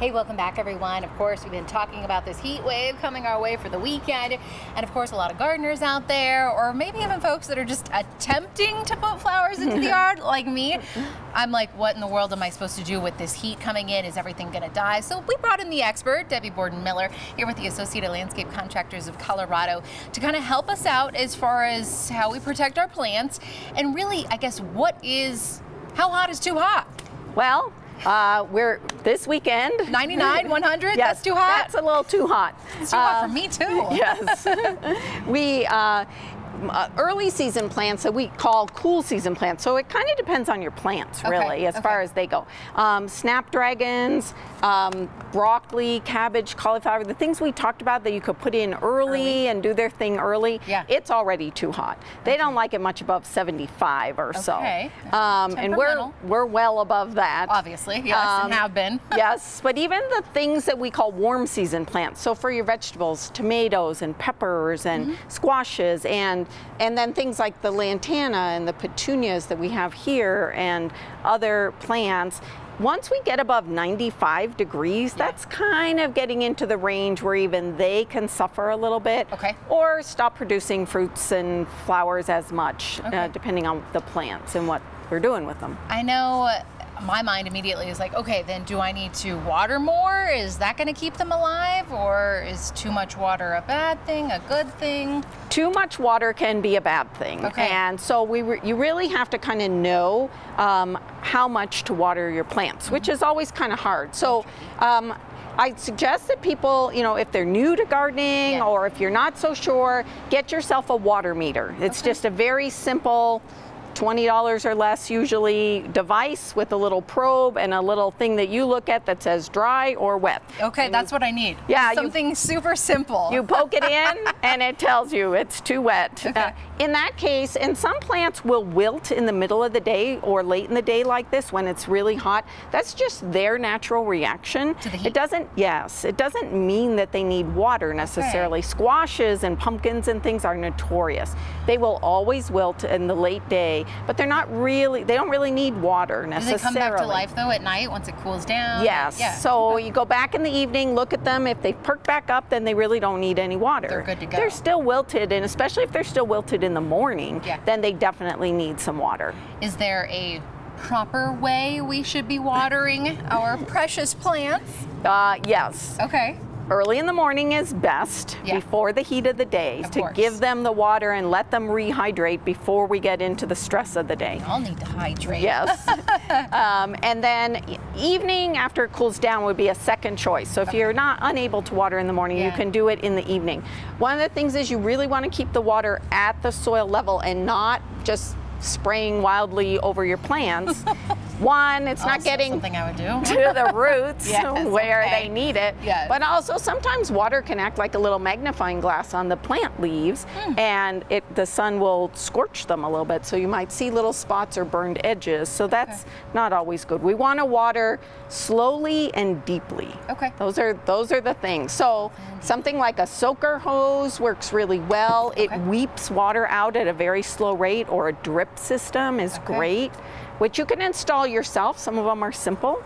Hey, welcome back everyone. Of course, we've been talking about this heat wave coming our way for the weekend. And of course, a lot of gardeners out there, or maybe even folks that are just attempting to put flowers into the yard like me. I'm like, what in the world am I supposed to do with this heat coming in? Is everything gonna die? So we brought in the expert, Debbie Borden-Miller, here with the Associated Landscape Contractors of Colorado to kind of help us out as far as how we protect our plants. And really, I guess, how hot is too hot? Well, we're this weekend. 99, 100, yes, that's too hot? That's a little too hot. It's too hot for me too. Yes. We, early season plants that we call cool season plants. So it kind of depends on your plants, really, as far as they go. Snapdragons, broccoli, cabbage, cauliflower, the things we talked about that you could put in early and do their thing early, it's already too hot. They don't like it much above 75 or so. And we're well above that. Obviously, yes, and have been. Yes, but even the things that we call warm season plants, so for your vegetables, tomatoes and peppers and squashes and then things like the lantana and the petunias that we have here and other plants, once we get above 95 degrees, that's kind of getting into the range where even they can suffer a little bit or stop producing fruits and flowers as much, depending on the plants and what we're doing with them. I know my mind immediately is like, okay, then do I need to water more? Is that going to keep them alive? Or is too much water a bad thing, a good thing? Too much water can be a bad thing. And so you really have to kind of know how much to water your plants, which is always kind of hard. So I suggest that people, if they're new to gardening or if you're not so sure, get yourself a water meter. It's just a very simple $20 or less usually device with a little probe and a little thing that you look at that says dry or wet. Okay, that's what I need. Yeah, something super simple. You poke it in and it tells you it's too wet. In that case, and some plants will wilt in the middle of the day or late in the day like this when it's really hot. That's just their natural reaction. To the heat? It doesn't mean that they need water necessarily. Squashes and pumpkins and things are notorious. They will always wilt in the late day, but they don't really need water necessarily. Do they come back to life though at night once it cools down? Yes. So you go back in the evening, look at them. If they perk back up, then they really don't need any water. They're good to go. They're still wilted, and especially if they're still wilted in the morning, then they definitely need some water. Is there a proper way we should be watering our precious plants? Yes. Okay. Early in the morning is best, before the heat of the day, to give them the water and let them rehydrate before we get into the stress of the day. We all need to hydrate. Yes. And then evening after it cools down would be a second choice. So if you're not unable to water in the morning, you can do it in the evening. One of the things is you really want to keep the water at the soil level and not just spraying wildly over your plants. One, it's not getting something I would do to the roots where they need it. But also sometimes water can act like a little magnifying glass on the plant leaves and the sun will scorch them a little bit. So you might see little spots or burned edges. So that's not always good. We want to water slowly and deeply. Those are the things. So something like a soaker hose works really well. It weeps water out at a very slow rate, or a drip system is great, which you can install yourself. Some of them are simple.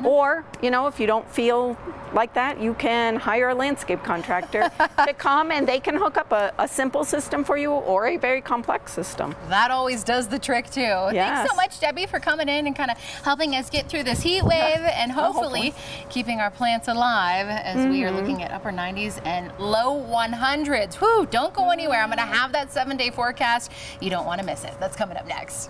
Or, if you don't feel like that, you can hire a landscape contractor to come and they can hook up a simple system for you or a very complex system. That always does the trick too. Thanks so much, Debbie, for coming in and kind of helping us get through this heat wave and hopefully keeping our plants alive as we are looking at upper 90s and low 100s. Whew, don't go anywhere. I'm going to have that 7-day forecast. You don't want to miss it. That's coming up next.